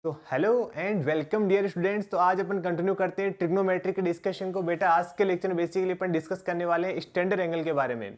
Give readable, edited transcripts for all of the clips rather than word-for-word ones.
तो hello and welcome dear students. तो आज अपन कंटिन्यू करते हैं ट्रिग्नोमेट्री के डिस्कशन को। बेटा आज के लेक्चर में बेसिकली अपन डिस्कस करने वाले हैं स्टैंडर्ड एंगल के बारे में,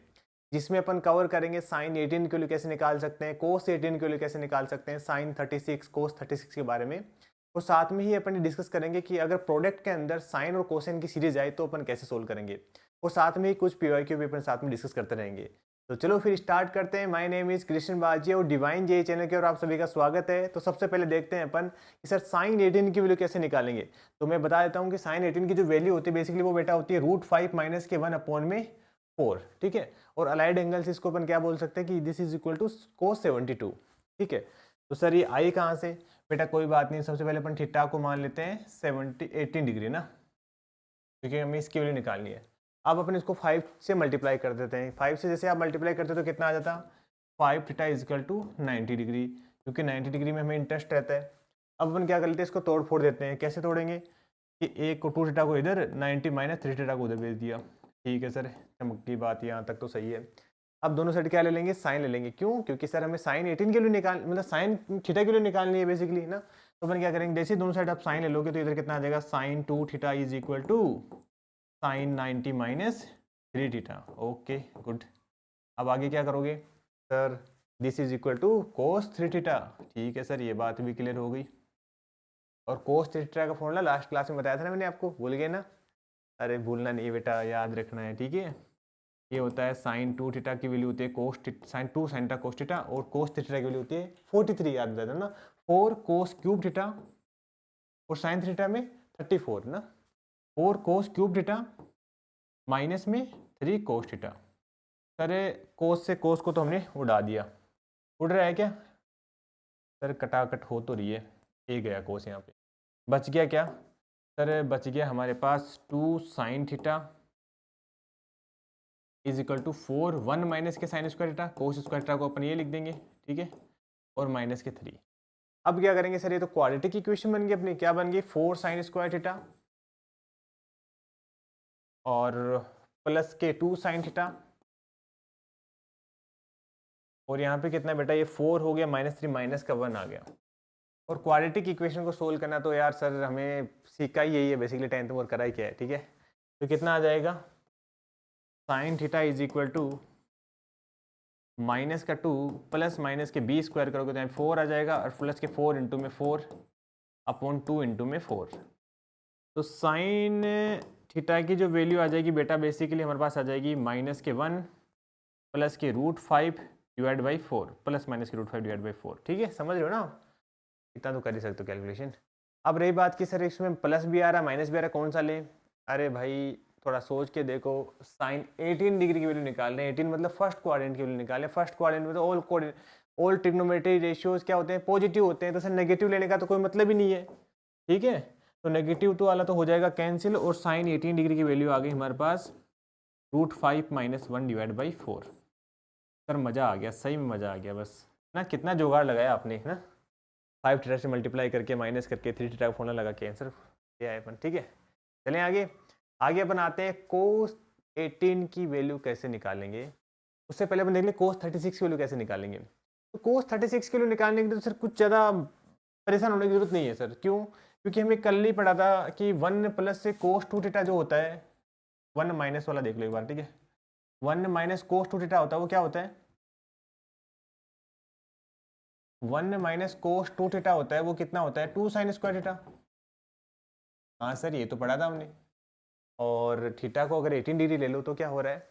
जिसमें अपन कवर करेंगे साइन 18 के लिए कैसे निकाल सकते हैं, कोस 18 के लिए कैसे निकाल सकते हैं, साइन 36 कोस 36 के बारे में। और साथ में ही अपन डिस्कस करेंगे कि अगर प्रोडक्ट के अंदर साइन और कोसाइन की सीरीज आए तो अपन कैसे सोल्व करेंगे। और साथ में ही कुछ पीवाईक्यू भी अपन साथ में डिस्कस करते रहेंगे। तो चलो फिर स्टार्ट करते हैं। माय नेम इज कृष्ण बाजी और डिवाइन जे चैनल के और आप सभी का स्वागत है। तो सबसे पहले देखते हैं अपन कि सर साइन 18 की वैल्यू कैसे निकालेंगे। तो मैं बता देता हूं कि साइन 18 की जो वैल्यू होती है बेसिकली वो बेटा होती है √5 माइनस के 1/4। ठीक है। और अलाइड एंगल से इसको अपन क्या बोल सकते हैं कि दिस इज इक्वल टू कोस 72। ठीक है। तो सर ये आई कहाँ से बेटा, कोई बात नहीं, सबसे पहले अपन थीटा को मान लेते हैं 18 डिग्री ना, क्योंकि हमें इसकी वैल्यू निकालनी है। अब अपन इसको 5 से मल्टीप्लाई कर देते हैं। 5 से जैसे आप मल्टीप्लाई करते तो कितना आ जाता, 5 theta is equal to 90 degree, क्योंकि 90 डिग्री में हमें इंटरेस्ट रहता है। अब अपन क्या कर लेते हैं, इसको तोड़ फोड़ देते हैं। कैसे तोड़ेंगे कि एक को 2 थीटा को इधर 90 माइनस 3 थीटा को उधर भेज दिया। ठीक है सर, चमक की बात यहाँ तक तो सही है। अब दोनों साइड क्या ले लेंगे, साइन ले लेंगे। क्यों? क्योंकि सर हमें साइन 18 के लिए निकाल मतलब साइन थीटा के लिए निकालनी है बेसिकली ना। तो अपन क्या करेंगे, जैसे दोनों साइड आप साइन ले लोगे तो इधर कितना आ जाएगा, sine 2 theta is equal to sine 90 minus 3 theta. Okay good. अब आगे क्या करोगे sir, this is equal to cos 3 theta. ठीक है सर, ये बात भी क्लियर हो गई। और कोस 3 थीटा का फॉर्मूला लास्ट क्लास में बताया था ना मैंने आपको, भूल गए ना? अरे भूलना नहीं बेटा, याद रखना है। ठीक है। ये होता है साइन 2 थीटा की वैल्यू होती है कोस sign 2 sine theta cos theta, और कोस 3 थीटा की वैल्यू होती है 43। याद रहता है ना, 4 कोस क्यूब थीटा, और साइन थीटा में 34 ना, 4 कोस क्यूब थीटा माइनस में 3 कोस थीटा। सर कोस से कोस को तो हमने उड़ा दिया, उड़ रहा है क्या सर? कटाकट हो तो रही है, ए गया कोस यहाँ पे, बच गया क्या सर? बच गया हमारे पास 2 sine theta is equal to 4 1 minus के sine square theta, cos square theta को अपन ये लिख देंगे। ठीक है। और माइनस के 3। अब क्या करेंगे सर, ये तो क्वाड्रेटिक इक्वेशन बन गई अपनी। क्या बन गई, 4 साइन स्क्वायर थीटा और प्लस के 2 साइन थीटा, और यहाँ पे कितना बेटा, ये 4 हो गया, -3 माइनस का 1 आ गया। और क्वाड्रेटिक इक्वेशन को सोल्व करना तो यार सर हमें सीखा ही यही है बेसिकली, 10th में और करा ही क्या है। ठीक है। तो कितना आ जाएगा, sine theta is equal to minus का 2 प्लस माइनस के b स्क्वायर करोगे तो यहाँ 4 आ जाएगा, और प्लस के 4 इंटू में 4 अपॉन 2 इंटू में 4। तो साइन थीटा की जो वैल्यू आ जाएगी बेटा बेसिकली हमारे पास आ जाएगी -1 प्लस के √5 डिवाइड बाई 4, प्लस माइनस के √5 डिवाइड बाई 4। ठीक है, समझ रहे हो ना? इतना तो कर ही सकते हो कैलकुलेशन। अब रही बात कि सर इसमें प्लस भी आ रहा है माइनस भी आ रहा है, कौन सा लें? अरे भाई थोड़ा सोच के देखो, साइन 18 डिग्री की वैल्यू निकाल रहे हैं। 18 मतलब फर्स्ट क्वाड्रेंट की वैल्यू निकाल रहे हैं। फर्स्ट क्वाड्रेंट में तो ऑल ट्रिग्नोमेट्री रेशियोज क्या होते हैं, पॉजिटिव होते हैं। तो सर नेगेटिव लेने का तो कोई मतलब ही नहीं है। ठीक है। तो नेगेटिव तो वाला तो हो जाएगा कैंसिल, और साइन 18 डिग्री की वैल्यू आ गई हमारे पास √5 माइनस 1 डिवाइड बाई 4। सर मज़ा आ गया, सही में मज़ा आ गया बस ना। कितना जुगाड़ लगाया आपने ना, 5 थीटा से मल्टीप्लाई करके माइनस करके 3 थीटा का फॉर्मूला लगा के आंसर किया है अपन। ठीक है। चलें आगे। आगे अपन आते हैं कोस 18 की वैल्यू कैसे निकालेंगे। उससे पहले अपन देख लें कोस 36 की वैल्यू कैसे निकालेंगे। तो कोस 36 की वैल्यू निकालने के लिए तो सर कुछ ज़्यादा परेशान होने की जरूरत नहीं है सर। क्यों? क्योंकि हमें कल ही पढ़ा था कि 1 प्लस से कोस 2 थीटा जो होता है, 1 माइनस वाला देख लो एक बार। ठीक है। 1 माइनस कोस 2 थीटा होता है, वो क्या होता है, 1 माइनस कोस 2 थीटा होता है, वो कितना होता है, 2 साइन स्क्वायर थीटा। हाँ सर ये तो पढ़ा था हमने। और थीटा को अगर 18 डिग्री ले लो तो क्या हो रहा है,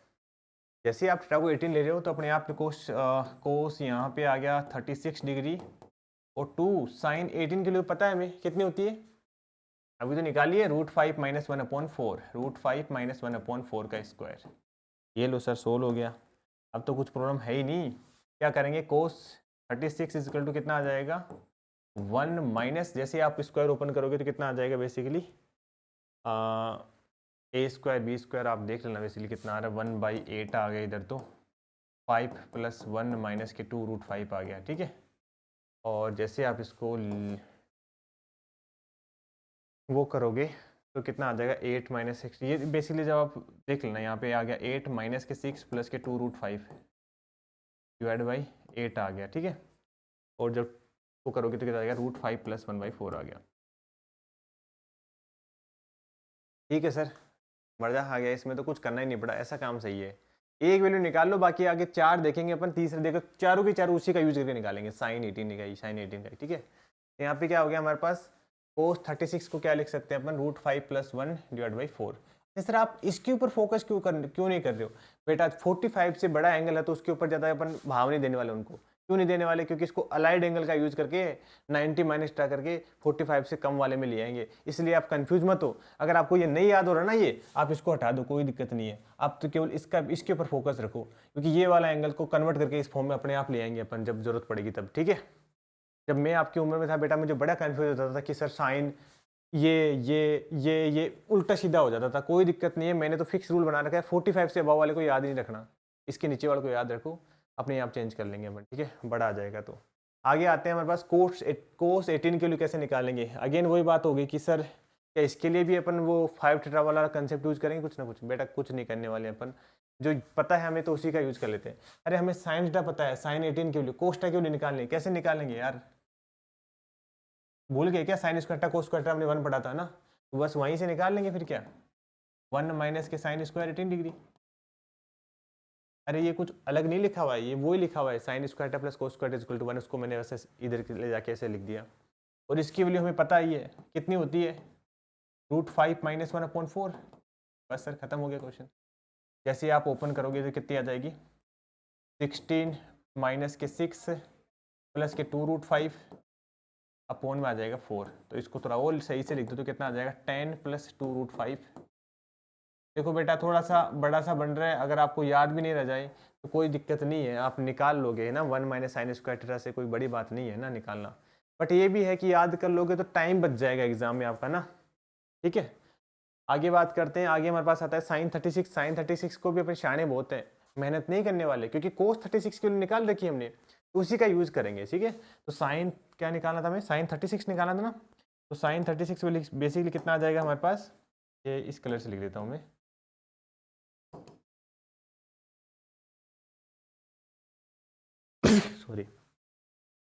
जैसे आप थीटा को 18 ले रहे हो तो अपने आप कोस यहाँ पे आ गया 36 डिग्री, और 2 साइन 18 के लिए पता है हमें कितनी होती है, अभी तो निकालिए, √5 माइनस 1/4, √5 माइनस 1/4 का स्क्वायर। ये लो सर, सोल्व हो गया। अब तो कुछ प्रॉब्लम है ही नहीं। क्या करेंगे, कोस 36 इज इक्वल टू कितना आ जाएगा, 1 माइनस, जैसे आप स्क्वायर ओपन करोगे तो कितना आ जाएगा बेसिकली, ए स्क्वायर बी स्क्वायर आप देख लेना बेसिकली कितना आ रहा है, 1/8 आ गया इधर तो, 5 प्लस 1 माइनस के 2 √5 आ गया। ठीक है। और जैसे आप इसको वो करोगे तो कितना आ जाएगा, 8 माइनस 6। ये बेसिकली जब आप देख लेना यहाँ पे आ गया 8 माइनस के 6 प्लस के 2 √5 डिवाइड बाई 8 आ गया। ठीक है। और जब इसको करोगे तो कितना आ जाएगा, √5 + 1/4 आ गया। ठीक है सर, मजा आ गया, इसमें तो कुछ करना ही नहीं पड़ा, ऐसा काम सही है। एक वैल्यू निकाल लो, बाकी आगे 4 देखेंगे अपन, तीसरे देखो चारों के चारों उसी का यूज करके निकालेंगे, sin 18 निकाली, sin 18 का, ठीक है। तो यहाँ पे क्या हो गया हमारे पास, cos 36 को क्या लिख सकते हैं अपन, √5 + 1/4। सर आप इसके ऊपर फोकस क्यों नहीं कर रहे हो बेटा, 45 से बड़ा एंगल है तो उसके ऊपर ज़्यादा अपन भाव नहीं देने वाले उनको, क्यों नहीं देने वाले, क्योंकि इसको अलाइड एंगल का यूज करके 90 माइनस ट्रा करके 45 से कम वाले में ले आएंगे, इसलिए आप कंफ्यूज मत हो। अगर आपको ये नहीं याद हो रहा ना, ये आप इसको हटा दो, कोई दिक्कत नहीं है, आप तो केवल इसके ऊपर फोकस रखो, क्योंकि ये वाला एंगल को कन्वर्ट करके इस फॉर्म में अपने आप ले आएंगे अपन जब जरूरत पड़ेगी तब, ठीक है। जब मैं आपकी उम्र में था बेटा, मुझे बड़ा कंफ्यूज होता था कि सर साइन ये उल्टा सीधा हो जाता था, कोई दिक्कत नहीं है, मैंने तो फिक्स रूल बना रखा है, 45 से अबव वाले को याद नहीं रखना, इसके नीचे वाले को याद रखो, अपने आप चेंज कर लेंगे अपन, ठीक है, बड़ा आ जाएगा। तो आगे आते हैं हमारे पास cos 18 के लिए कैसे निकालेंगे। अगेन वही बात होगी कि सर क्या इसके लिए भी अपन वो 5 थीटा वाला कंसेप्ट यूज करेंगे, कुछ ना कुछ बेटा, कुछ नहीं करने वाले अपन, जो पता है हमें तो उसी का यूज कर लेते हैं। अरे हमें साइन थीटा पता है, sin 18 के लिए cos थीटा क्यों नहीं निकालने, कैसे निकालेंगे यार, भूल गए क्या, sign square theta cos square theta हमने 1 पढ़ा था ना, तो बस वहीं से निकाल लेंगे फिर क्या, 1 माइनस के साइन स्क्वायर 18 डिग्री। अरे ये कुछ अलग नहीं लिखा हुआ है, ये वही लिखा हुआ है, sin square theta + cos square is equal to 1, उसको मैंने वैसे इधर ले जाके ऐसे लिख दिया, और इसकी वैल्यू हमें पता ही है कितनी होती है, √5 - 1/4। बस सर खत्म हो गया क्वेश्चन। जैसे ही आप ओपन करोगे तो कितनी आ जाएगी, 16 माइनस के 6 प्लस के 2√5 अपॉन में आ जाएगा 4। तो इसको थोड़ा और सही से लिख दो तो कितना आ जाएगा, 10 + 2√5। देखो बेटा थोड़ा सा बड़ा सा बन रहा है, अगर आपको याद भी नहीं रह जाए तो कोई दिक्कत नहीं है, आप निकाल लोगे है ना, 1 माइनस साइन स्क्वायर थीटा से कोई बड़ी बात नहीं है ना निकालना, बट ये भी है कि याद कर लोगे तो टाइम बच जाएगा एग्जाम में आपका ना, ठीक है। आगे बात करते हैं, आगे हमारे पास आता है sin 36। sin 36 को भी अपने शाने बहुत है, मेहनत नहीं करने वाले, क्योंकि cos 36 के लिए निकाल रखी है हमने, तो उसी का यूज करेंगे, ठीक है। तो साइन क्या निकालना था हमें, sin 36 निकालना था ना, तो sin 36 बेसिकली कितना आ जाएगा हमारे पास, ये इस कलर से लिख देता हूँ मैं, सॉरी,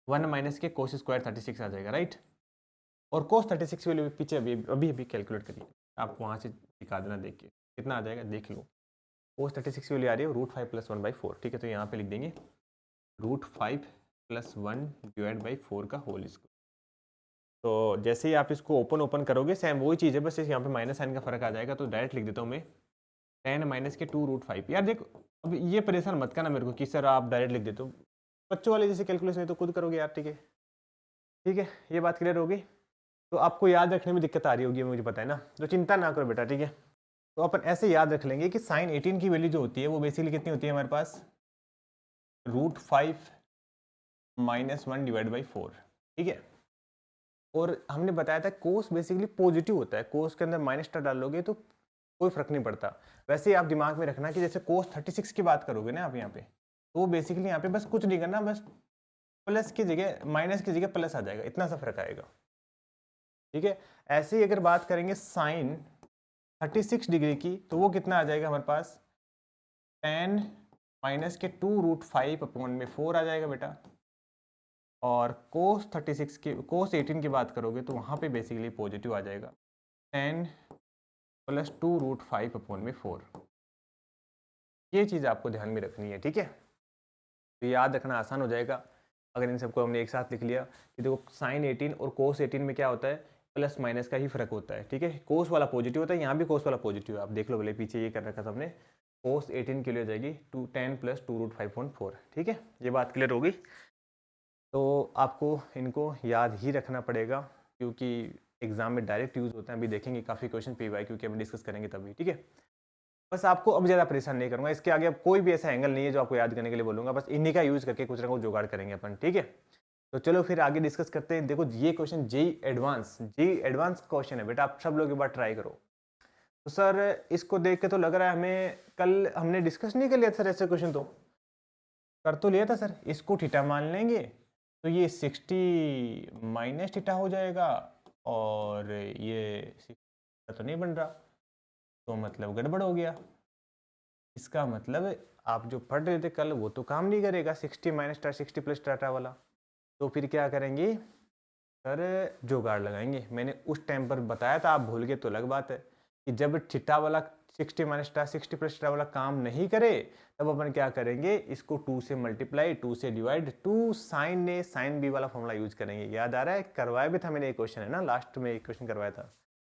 1 माइनस के cos स्क्वायर 36 आ जाएगा, राइट। और cos 36 वाले पीछे अभी कैलकुलेट करिए, आप वहाँ से दिखा देना, देखिए कितना आ जाएगा, देख लो। cos 36 वाली आ रही है √5 + 1/4, ठीक है। तो यहाँ पे लिख देंगे √5 + 1/4 का होल स्क्वायर। तो जैसे ही आप इसको ओपन करोगे सेम वही चीज़ है, बस यहाँ पे माइनस साइन का फर्क आ जाएगा, तो डायरेक्ट लिख देता हूँ मैं 10 माइनस के 2√5। यार देखो अब ये परेशान मत करना मेरे को कि सर आप डायरेक्ट लिख देते हो, बच्चों वाले जैसे कैलकुलेशन है तो खुद करोगे यार, ठीक है, ठीक है, ये बात क्लियर होगी। तो आपको याद रखने में दिक्कत आ रही होगी मुझे पता है ना, तो चिंता ना करो बेटा, ठीक है। तो अपन ऐसे याद रख लेंगे कि sin 18 की वैल्यू जो होती है वो बेसिकली कितनी होती है हमारे पास, √5 - 1/4, ठीक है। और हमने बताया था कोस बेसिकली पॉजिटिव होता है, कोस के अंदर माइनस टा डालोगे तो कोई फर्क नहीं पड़ता। वैसे ही आप दिमाग में रखना कि जैसे cos 36 की बात करोगे ना आप यहाँ पे, तो वो बेसिकली यहाँ पे बस कुछ नहीं करना, बस प्लस की जगह माइनस की जगह प्लस आ जाएगा, इतना सा फर्क आएगा, ठीक है। ऐसे ही अगर बात करेंगे साइन 36 डिग्री की, तो वो कितना आ जाएगा हमारे पास, 10 माइनस के 2√5/4 आ जाएगा बेटा। और cos 36 की cos 18 की बात करोगे तो वहाँ पे बेसिकली पॉजिटिव आ जाएगा, 10 + 2√5/4। ये चीज़ आपको ध्यान में रखनी है, ठीक है। तो याद रखना आसान हो जाएगा अगर इन सबको हमने एक साथ लिख लिया कि देखो sin 18 और cos 18 में क्या होता है, प्लस माइनस का ही फर्क होता है, ठीक है। कोस वाला पॉजिटिव होता है, यहाँ भी कोस वाला पॉजिटिव है, आप देख लो भले पीछे ये कर रखा था हमने, cos 18 के लिए हो जाएगी 10 + 2√5/4, ठीक है। ये बात क्लियर होगी। तो आपको इनको याद ही रखना पड़ेगा क्योंकि एग्जाम में डायरेक्ट यूज़ होता है, अभी देखेंगे काफ़ी क्वेश्चन PY क्योंकि हम डिस्कस करेंगे तभी, ठीक है। बस आपको अब ज़्यादा परेशान नहीं करूँगा, इसके आगे अब कोई भी ऐसा एंगल नहीं है जो आपको याद करने के लिए बोलूँगा, बस इन्हीं का यूज़ करके कुछ ना कुछ जुगाड़ करेंगे अपन, ठीक है। तो चलो फिर आगे डिस्कस करते हैं। देखो ये क्वेश्चन जेईई एडवांस क्वेश्चन है बेटा, आप सब लोग एक बार ट्राई करो। तो सर इसको देख के तो लग रहा है हमें कल हमने डिस्कस नहीं कर लिया सर, ऐसे क्वेश्चन तो कर तो लिया था सर। इसको थीटा मान लेंगे तो ये 60 माइनस थीटा हो जाएगा, और ये 60 तो नहीं बन रहा, तो मतलब गड़बड़ हो गया। इसका मतलब आप जो पढ़ रहे थे कल वो तो काम नहीं करेगा, 60 - 60 + टाटा वाला। तो फिर क्या करेंगे सर, जुगाड़ लगाएंगे। मैंने उस टाइम पर बताया था, आप भूल गए तो अलग बात है, कि जब थीटा वाला 60 माइनस 60 प्लस थीटा वाला काम नहीं करे तब अपन क्या करेंगे, इसको 2 से मल्टीप्लाई, 2 से divide, 2 sign A sine B वाला फॉर्मूला यूज करेंगे। याद आ रहा है, करवाया भी था मैंने एक क्वेश्चन, है ना, लास्ट में एक क्वेश्चन करवाया था,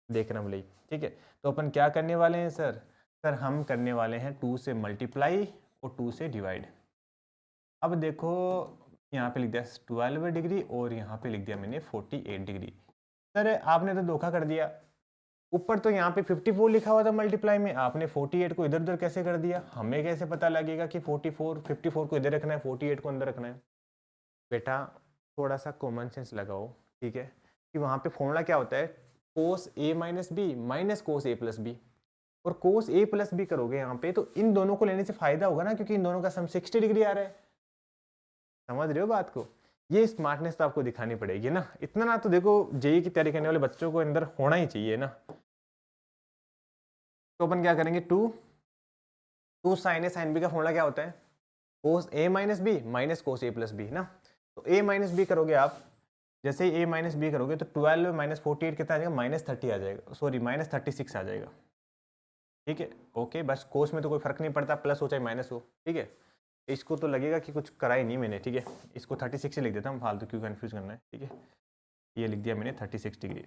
देखना भले। ठीक है, तो अपन क्या करने वाले हैं सर, हम करने वाले हैं 2 से मल्टीप्लाई और 2 से डिवाइड। अब देखो यहाँ पे लिख दिया 12 डिग्री और यहाँ पे लिख दिया मैंने 48 डिग्री। सर आपने तो धोखा कर दिया, ऊपर तो यहाँ पे 54 लिखा हुआ था मल्टीप्लाई में, आपने 48 को इधर उधर कैसे कर दिया? हमें कैसे पता लगेगा कि 54 को इधर रखना है, 48 को अंदर रखना है? बेटा थोड़ा सा कॉमन सेंस लगाओ, ठीक है, कि वहाँ पे फॉर्मूला क्या होता है, cos A minus B minus cos A plus B, और कोस ए प्लस बी करोगे यहाँ पे तो इन दोनों को लेने से फायदा होगा ना, क्योंकि इन दोनों का सम 60 डिग्री आ रहा है। समझ रहे हो बात को? ये स्मार्टनेस तो आपको दिखानी पड़ेगी ना, इतना ना तो देखो जेई की तैयारी करने वाले बच्चों को अंदर होना ही चाहिए ना। तो अपन क्या करेंगे, two sine A sine B का फॉर्मूला क्या होता है, cos A minus B minus cos A plus B ना। तो ए माइनस बी करोगे आप, जैसे ही ए माइनस बी करोगे तो 12 माइनस 48 कितना आ जाएगा, -30 आ जाएगा, सॉरी -36 आ जाएगा। ठीक है, ओके, बस कोस में तो कोई फर्क नहीं पड़ता, प्लस हो चाहे माइनस हो। ठीक है, इसको तो लगेगा कि कुछ करा ही नहीं मैंने। ठीक है, इसको 36 से लिख देता हूँ, फालतू क्यों कन्फ्यूज करना है। ठीक है, ये लिख दिया मैंने 36 डिग्री।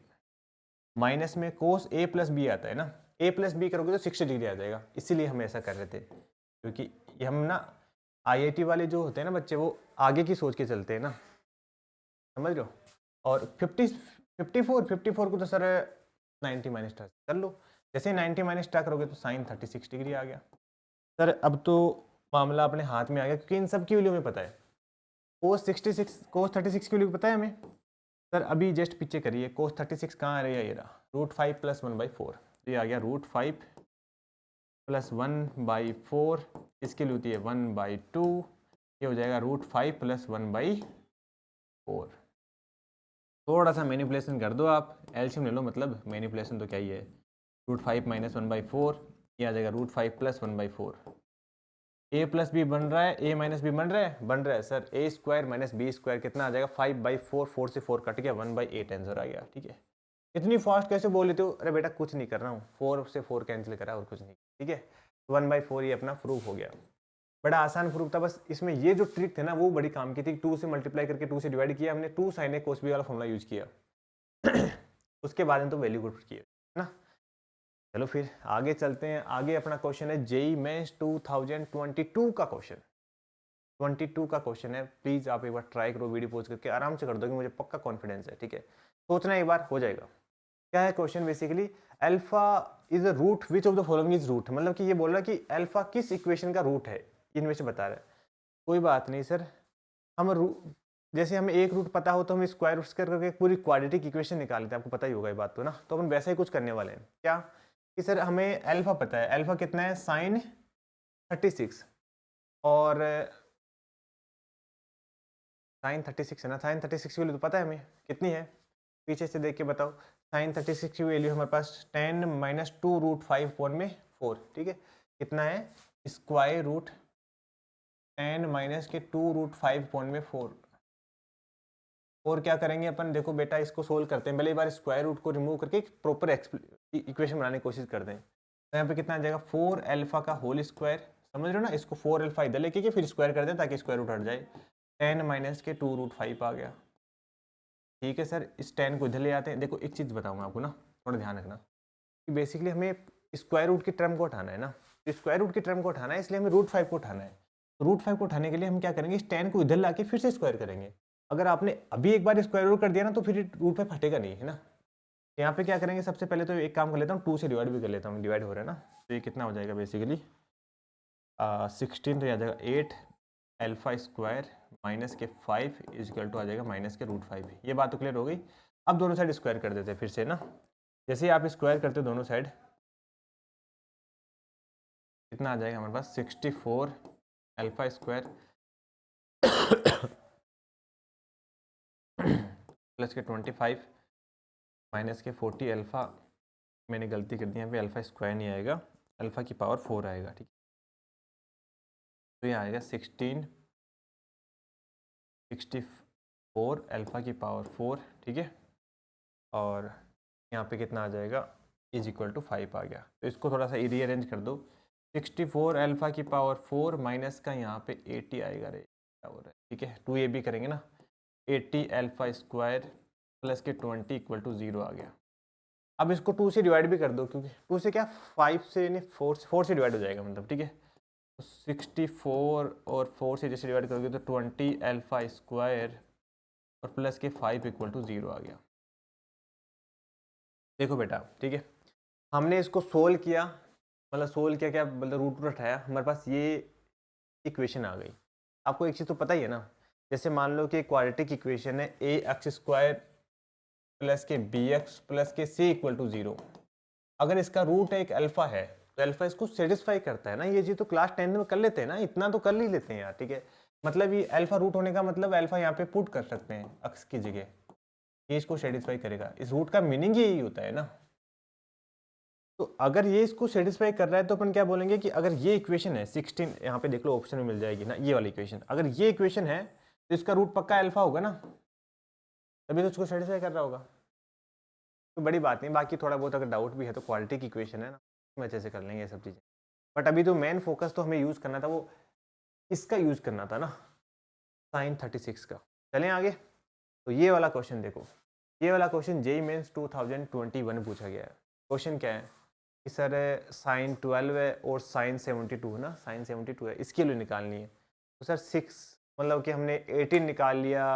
माइनस में कोस ए प्लस बी आता है ना, ए प्लस बी करोगे तो 60 डिग्री आ जाएगा, इसीलिए हम ऐसा कर रहे थे, क्योंकि ये हम ना आईआईटी वाले जो होते हैं ना बच्चे, वो आगे की सोच के चलते हैं ना, समझ लो। और 54 को तो सर 90 माइनस कर लो, जैसे 90 माइनस करोगे तो साइन 36 डिग्री आ गया। सर अब तो मामला अपने हाथ में आ गया, क्योंकि इन सब की वैल्यू में पता है, कोस 36 की वैल्यू पता है हमें। सर अभी जस्ट पीछे करिए, कोस 36 कहाँ आ रही है, ये रहा √5 + 1/4, ये आ गया √5 + 1/4, इसकी वैल्यू होती है 1/2, ये हो जाएगा √5 + 1/4। थोड़ा सा मैनिपुलेशन कर दो आप, एलसीएम ले लो, मतलब मैनिपुलेशन तो क्या ही है, √5 - 1/4, ये आ जाएगा √5 + 1/4। ए प्लस बी बन रहा है, ए माइनस बी बन रहा है सर, ए स्क्वायर माइनस बी स्क्वायर कितना आ जाएगा, 5/4, 4 से 4 कट गया, 1/8 आंसर आ गया। ठीक है, इतनी फास्ट कैसे बोल लेते हो? अरे बेटा कुछ नहीं कर रहा हूँ, 4 से 4 कैंसिल करा और कुछ नहीं। ठीक है, 1/4 ये अपना प्रूफ हो गया, बड़ा आसान प्रूफ था। बस इसमें ये जो ट्रिक थे ना वो बड़ी काम की थी, 2 से मल्टीप्लाई करके 2 से डिवाइड किया हमने, 2 sin a cos b वाला फॉर्मूला यूज किया उसके बाद में तो वैल्यू पुट किया ना। चलो फिर आगे चलते हैं, आगे अपना क्वेश्चन है जेई मेंस 2022 का क्वेश्चन, 22 का क्वेश्चन है। प्लीज आप एक बार ट्राई करो, वीडियो पोज करके आराम से कर दो, कि मुझे पक्का कॉन्फिडेंस है। ठीक है, सोचना एक बार, हो जाएगा। क्या है question, basically alpha is a root which of the following is root, मतलब कि ये बोल रहा है कि अल्फा किस इक्वेशन का रूट है, इनमें से बता रहा है। कोई बात नहीं सर, हम जैसे हमें एक रूट पता हो तो हम स्क्वायर रूट करके पूरी क्वाड्रेटिक इक्वेशन निकाल लेते हैं, आपको पता ही होगा ये बात तो ना। तो अपन वैसा ही कुछ करने वाले हैं, क्या कि सर हमें अल्फा पता है, अल्फा कितना है, साइन 36, और साइन 36 है ना, साइन 36 की वैल्यू तो पता है हमें कितनी है, पीछे से देख के बताओ। साइन 36 की वैल्यू हमारे पास 10 - 2√5/4। ठीक है, कितना है, स्क्वायर रूट 10 - 2√5/4। और क्या करेंगे अपन, देखो बेटा इसको सोल्व करते हैं, पहले एक बार स्क्वायर रूट को रिमूव करके एक प्रॉपर इक्वेशन बनाने की कोशिश करते हैं। तो यहाँ पे कितना आ जाएगा, 4 अल्फा का होल स्क्वायर, समझ रहे हो ना, इसको 4 अल्फा इधर लेके फिर स्क्वायर कर दें ताकि स्क्वायर रूट हट जाए, 10 - 2√5 आ गया। ठीक है सर, इस 10 को इधर ले आते हैं। देखो एक चीज़ बताऊंगा आपको ना, थोड़ा ध्यान रखना, कि बेसिकली हमें स्क्वायर रूट की टर्म को उठाना है ना, तो स्क्वायर रूट की टर्म को उठाना है, इसलिए हमें √5 को उठाना है। तो √5 को उठाने के लिए हम क्या करेंगे, इस 10 को इधर ला के फिर से स्क्वायर करेंगे। अगर आपने अभी एक बार स्क्वायर रूट कर दिया ना तो फिर √5 फटेगा नहीं, है ना। यहाँ पे क्या करेंगे, सबसे पहले तो एक काम कर लेता हूँ, 2 से डिवाइड भी कर लेता हूँ, डिवाइड हो रहा है ना। तो ये कितना हो जाएगा बेसिकली 16, तो आ जाएगा 8 अल्फा स्क्वायर माइनस के 5 इजकल टू आ जाएगा माइनस के √5। ये बात तो क्लियर हो गई। अब दोनों साइड स्क्वायर कर देते हैं फिर से ना, जैसे ही आप स्क्वायर करते हो दोनों साइड, कितना आ जाएगा हमारे पास, 64 अल्फा स्क्वायर प्लस के 25 माइनस के 40 अल्फा, मैंने गलती कर दी यहाँ पे, अल्फा स्क्वायर नहीं आएगा, अल्फा की पावर 4 आएगा। ठीक, तो ये आएगा 16 60 4 अल्फ़ा की पावर 4, ठीक है, और यहाँ पे कितना आ जाएगा इज इक्वल टू 5 आ गया। तो इसको थोड़ा सा रीअरेंज कर दो, 64 अल्फ़ा की पावर 4 माइनस का यहाँ पे 80 आएगा रे, क्या हो रहा है, ठीक है, 2 ये भी करेंगे ना, 80 अल्फ़ा स्क्वायर प्लस के 20 इक्वल टू 0 आ गया। अब इसको 2 से डिवाइड भी कर दो, क्योंकि 2 से क्या 5 से नहीं 4 से डिवाइड हो जाएगा मतलब, ठीक है, तो 64 और 4 से जैसे डिवाइड करोगे तो 20 अल्फ़ा स्क्वायर और प्लस के 5 इक्वल टू 0 आ गया। देखो बेटा, ठीक है, हमने इसको सोल्व किया, मतलब सोल्व किया क्या मतलब रूट उठाया, हमारे पास ये इक्वेशन आ गई। आपको एक चीज़ तो पता ही है ना, जैसे मान लो कि क्वाड्रेटिक इक्वेशन है ए एक्स स्क्वायर प्लस के बी एक्स प्लस के सी इक्वल टू 0, अगर इसका रूट एक अल्फा है तो अल्फा इसको सेटिस्फाई करता है ना। ये चीज़ तो क्लास 10 में कर लेते हैं ना, इतना तो कर ही लेते हैं यार, ठीक है, मतलब ये अल्फा रूट होने का मतलब अल्फा यहाँ पे पुट कर सकते हैं एक्स की जगह, ये इसको सेटिस्फाई करेगा, इस रूट का मीनिंग यही होता है ना। तो अगर ये इसको सेटिस्फाई कर रहा है तो अपन क्या बोलेंगे कि अगर ये इक्वेशन है 16, यहाँ पे देख लो ऑप्शन में मिल जाएगी ना ये वाली इक्वेशन, अगर ये इक्वेशन है तो इसका रूट पक्का अल्फा होगा ना, तभी तो इसको सेटिस्फाई कर रहा होगा। तो बड़ी बात नहीं, बाकी थोड़ा बहुत अगर डाउट भी है तो क्वालिटी की इक्वेशन है ना, हम अच्छे से कर लेंगे ये सब चीज़ें, बट अभी तो मेन फोकस तो हमें यूज़ करना था वो इसका यूज़ करना था ना, साइन 36 का। चलें आगे, तो ये वाला क्वेश्चन देखो, ये वाला क्वेश्चन जेईई मेंस 2021 पूछा गया है। क्वेश्चन क्या है कि सर साइन 12 है और साइन 72 है ना, साइन 72 है, इसके लिए निकालनी है। तो सर 6 मतलब कि हमने 18 निकाल लिया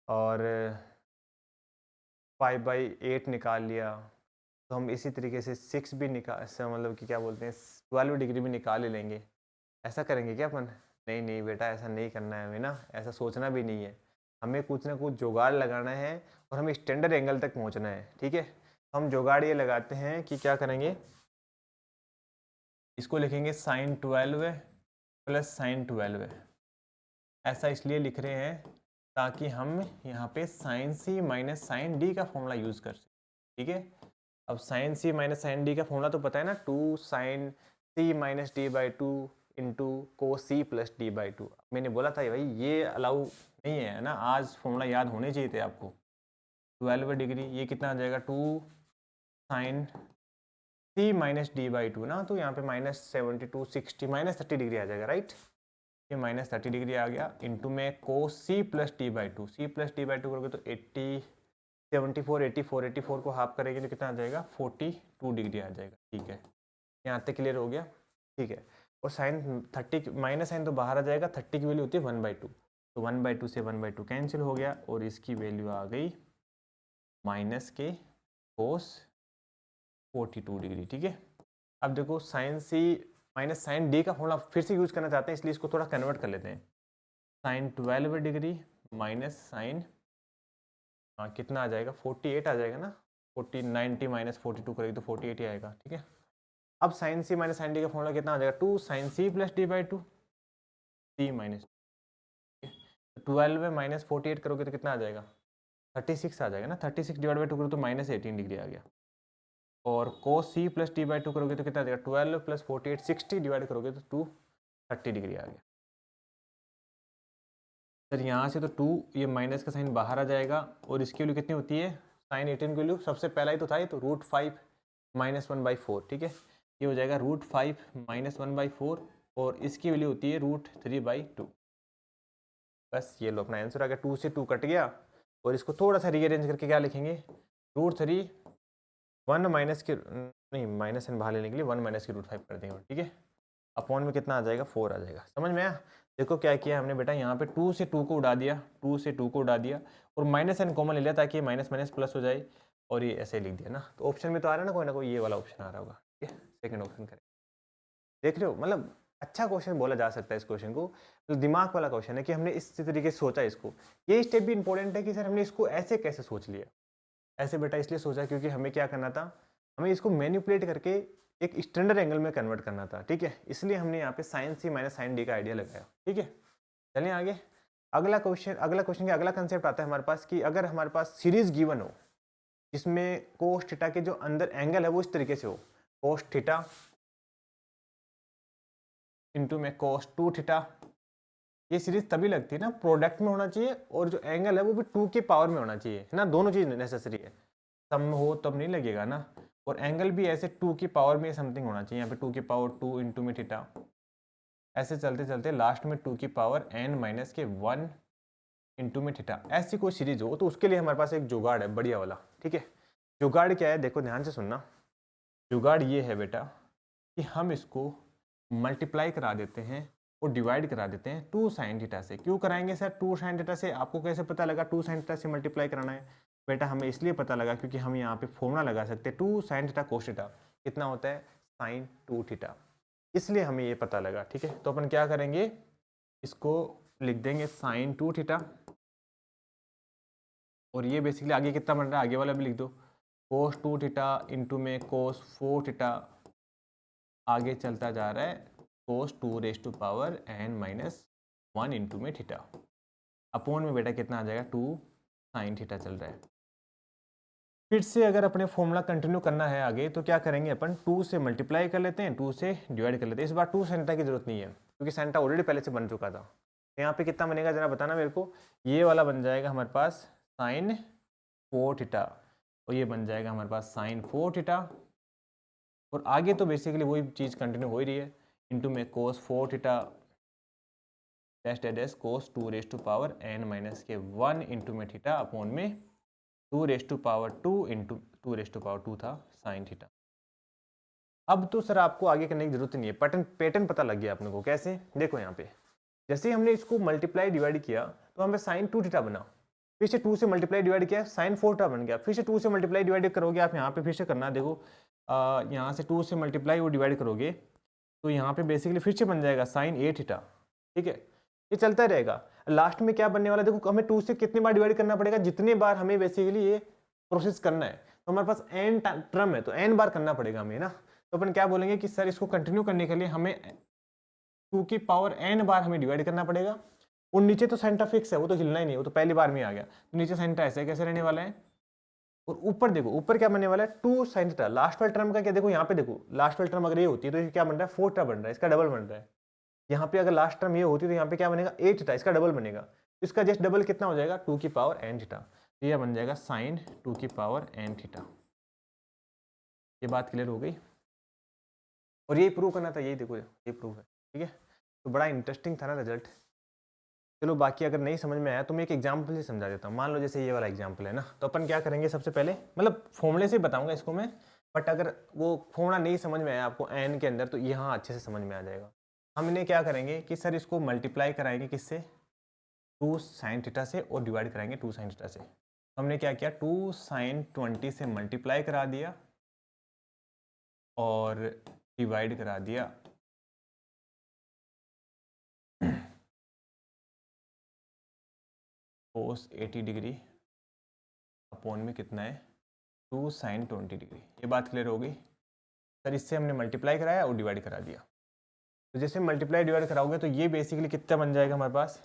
और 5/8 निकाल लिया, तो हम इसी तरीके से 6 भी निकाल मतलब कि क्या बोलते हैं 12 डिग्री भी निकाल ही लेंगे। ऐसा करेंगे क्या अपन? नहीं नहीं बेटा, ऐसा नहीं करना है हमें ना, ऐसा सोचना भी नहीं है, हमें कुछ ना कुछ जुगाड़ लगाना है और हमें स्टैंडर्ड एंगल तक पहुंचना है, ठीक है। हम जुगाड़ ये लगाते हैं कि क्या करेंगे, इसको लिखेंगे साइन 12 प्लस साइन 12, ऐसा इसलिए लिख रहे हैं ताकि हम यहाँ पे sine C minus sine D का फॉर्मूला यूज़ कर सकें, ठीक है। अब sine C minus sine D का फॉर्मूला तो पता है ना, 2 sine C minus D by 2 into cos C plus D by 2। मैंने बोला था भाई ये अलाउ नहीं है ना, आज फॉर्मूला याद होने चाहिए थे आपको। 12 डिग्री ये कितना आ जाएगा, 2 sine C minus D by 2 ना, तो यहाँ पे -72 60 -30 डिग्री आ जाएगा, राइट। ये -30 डिग्री आ गया इंटू में cos C plus D by 2, C plus D by 2 करोगे तो 80 74 84 84 को हाफ करेंगे तो कितना आ जाएगा 42 डिग्री आ जाएगा, ठीक है। यहाँ तक क्लियर हो गया, ठीक है। और साइन 30 माइनस साइन तो बाहर आ जाएगा, 30 की वैल्यू होती है 1/2, तो 1/2 से 1/2 कैंसिल हो गया और इसकी वैल्यू आ गई माइनस के कोस 42 डिग्री, ठीक है। अब देखो sign C minus sine D का फॉर्मूला फिर से यूज़ करना चाहते हैं, इसलिए इसको थोड़ा कन्वर्ट कर लेते हैं। साइन 12 डिग्री माइनस साइन कितना आ जाएगा 48 आ जाएगा ना, 90 माइनस 42 करेगी तो 48 ही आएगा, ठीक है। अब sine C minus sine D का फॉर्मूला कितना आ जाएगा, 2 sine C plus D by 2 C minus 12 minus 48 करोगे तो कितना आ जाएगा 36 आ जाएगा ना, 36 डिवाइड बाई 2 करोगे तो -18 डिग्री आ गया। और कोस सी प्लस डी बाई 2 करोगे तो कितना आ जाएगा 12 प्लस 48 60 डिवाइड करोगे तो 230 डिग्री आ गया। सर यहाँ से तो 2 ये माइनस का साइन बाहर आ जाएगा और इसकी वैल्यू कितनी होती है, साइन 18 की वैल्यू सबसे पहला ही तो था ये, तो √5 -1/4, ठीक है। ये हो जाएगा √5 -1/4 और इसकी वैल्यू होती है √3/2। बस ये लो अपना आंसर आ गया, 2 से 2 कट गया और इसको थोड़ा सा रीअरेंज करके क्या लिखेंगे, √3 1 माइनस के नहीं माइनस एन बाहर लेने के लिए 1 माइनस के √5 कर देंगे, ठीक है। अपॉन में कितना आ जाएगा 4 आ जाएगा, समझ में आया। देखो क्या किया हमने बेटा, यहाँ पे 2 से 2 को उड़ा दिया, 2 से 2 को उड़ा दिया और माइनस एन कॉमन ले लिया ताकि माइनस माइनस प्लस हो जाए और ये ऐसे लिख दिया ना। तो ऑप्शन में तो आ रहा है ना कोई ये वाला ऑप्शन आ रहा होगा, ठीक है। सेकंड ऑप्शन करें, देख रहे हो, मतलब अच्छा क्वेश्चन बोला जा सकता है इस क्वेश्चन को, तो दिमाग वाला क्वेश्चन है कि हमने इस तरीके से सोचा इसको। ये स्टेप भी इंपॉर्टेंट है कि सर हमने इसको ऐसे कैसे सोच लिया। ऐसे बेटा इसलिए सोचा क्योंकि हमें क्या करना था, हमें इसको मैनिपुलेट करके एक स्टैंडर्ड एंगल में कन्वर्ट करना था, ठीक है। इसलिए हमने यहाँ पे sine C minus sine D का आइडिया लगाया, ठीक है। चलिए आगे, अगला क्वेश्चन का अगला कंसेप्ट आता है हमारे पास कि अगर हमारे पास सीरीज गिवन हो जिसमें कोस थीटा के जो अंदर एंगल है वो इस तरीके से हो, कोस थीटा इंटू में कोस 2 थीटा ये सीरीज तभी लगती है ना, प्रोडक्ट में होना चाहिए और जो एंगल है वो भी 2 की पावर में होना चाहिए, है ना, दोनों चीज़ नेसेसरी है। सम हो तब नहीं लगेगा ना, और एंगल भी ऐसे 2 की पावर में समथिंग होना चाहिए, यहाँ पे 2 की पावर 2 इंटू में थीटा, ऐसे चलते चलते लास्ट में 2 की पावर n माइनस के 1 इंटू में थीटा, ऐसी कोई सीरीज हो तो उसके लिए हमारे पास एक जुगाड़ है बढ़िया वाला, ठीक है। जुगाड़ क्या है, देखो ध्यान से सुनना। जुगाड़ ये है बेटा कि हम इसको मल्टीप्लाई करा देते हैं और डिवाइड करा देते हैं 2 साइन थीटा से। क्यों कराएंगे सर 2 साइन थीटा से? आपको कैसे पता लगा 2 साइन थीटा से मल्टीप्लाई कराना है? बेटा हमें इसलिए पता लगा क्योंकि हम यहाँ पे फॉर्मूला लगा सकते हैं 2 साइन थीटा कोस थीटा कितना होता है, साइन 2 थीटा, इसलिए हमें ये पता लगा, ठीक है। तो अपन क्या करेंगे, इसको लिख देंगे साइन 2 थीटा, और ये बेसिकली आगे कितना बन रहा है, आगे वाला भी लिख दो, कोस 2 थीटा इंटू में कोस 4 थीटा, आगे चलता जा रहा है cos 2 raise to power n minus 1 into में थीटा, अपोन में बेटा कितना आ जाएगा 2 साइन थीटा चल रहा है। फिर से अगर अपने फॉर्मूला कंटिन्यू करना है आगे तो क्या करेंगे अपन, 2 से मल्टीप्लाई कर लेते हैं, 2 से डिवाइड कर लेते हैं। इस बार 2 साइन थीटा की जरूरत नहीं है क्योंकि साइन थीटा ऑलरेडी पहले से बन चुका था। तो यहाँ पे कितना बनेगा जरा बताना मेरे को, ये वाला बन जाएगा हमारे पास साइन 4 थीटा और ये बन जाएगा हमारे पास साइन 4 थीटा, और आगे तो बेसिकली वही चीज़ कंटिन्यू हो ही रही है, इंटू में cos 4 theta dash dash dash cos 2 raise to power n minus के 1 इंटू में थीटा अपॉन में 2 raise to power 2 into 2 raise to power 2 था साइन थीटा। अब तो सर आपको आगे करने की जरूरत नहीं है, पैटर्न पता लग गया अपने को। कैसे, देखो यहाँ पे जैसे ही हमने इसको मल्टीप्लाई डिवाइड किया तो हमें साइन 2 थीटा बना, फिर से 2 से मल्टीप्लाई डिवाइड किया साइन 4 थीटा बन गया, फिर से 2 से मल्टीप्लाई डिवाइड करोगे आप यहाँ पे फिर से करना, देखो यहाँ से 2 से मल्टीप्लाई वो डिवाइड करोगे तो यहाँ पे बेसिकली फिर से बन जाएगा साइन 8 थीटा, ठीक है। ये चलता रहेगा, लास्ट में क्या बनने वाला देखो, हमें 2 से कितने बार डिवाइड करना पड़ेगा, जितने बार हमें बेसिकली ये प्रोसेस करना है, तो हमारे पास n टर्म है तो n बार करना पड़ेगा हमें ना। तो अपन क्या बोलेंगे कि सर इसको कंटिन्यू करने के लिए हमें 2 की पावर n बार हमें डिवाइड करना पड़ेगा, और नीचे तो साइन थीटा फिक्स है, वो तो हिलना ही नहीं, वो तो पहली बार में आ गया, तो नीचे साइन थीटा ऐसे कैसे रहने वाला है, और ऊपर देखो ऊपर क्या बनने वाला है 2 साइन थीटा। लास्ट वाले टर्म का क्या, देखो यहाँ पे देखो लास्ट वाली टर्म अगर ये होती है तो ये क्या बन रहा है 4 थीटा बन रहा है, इसका डबल बन रहा है। यहाँ पे अगर लास्ट टर्म ये होती तो यहाँ पे क्या बनेगा 8 थीटा, इसका डबल बनेगा, इसका जस्ट डबल कितना हो जाएगा 2 की पावर n थीटा, तो यह बन जाएगा साइन 2 की पावर n थीटा। ये बात क्लियर हो गई, और ये प्रूव करना था, यही देखो ये प्रूव है, ठीक है। तो बड़ा इंटरेस्टिंग था ना रिजल्ट। चलो बाकी अगर नहीं समझ में आया तो मैं एक एग्जाम्पल से समझा देता हूँ। मान लो जैसे ये वाला एग्जाम्पल है ना, तो अपन क्या करेंगे सबसे पहले, मतलब फॉर्मूले से बताऊंगा इसको मैं, बट अगर वो फॉर्मूला नहीं समझ में आया आपको n के अंदर तो यहाँ अच्छे से समझ में आ जाएगा। हम इन्हें क्या करेंगे कि सर इसको मल्टीप्लाई कराएंगे किससे, 2 साइन थीटा से, और डिवाइड कराएंगे 2 साइन थीटा से। हमने क्या किया 2 साइन 20 से मल्टीप्लाई करा दिया और डिवाइड करा दिया कोस 80 डिग्री अपॉन में कितना है 2 साइन 20 डिग्री। ये बात क्लियर हो गई सर, इससे हमने मल्टीप्लाई कराया और डिवाइड करा दिया। तो जैसे मल्टीप्लाई डिवाइड कराओगे तो ये बेसिकली कितना बन जाएगा हमारे पास,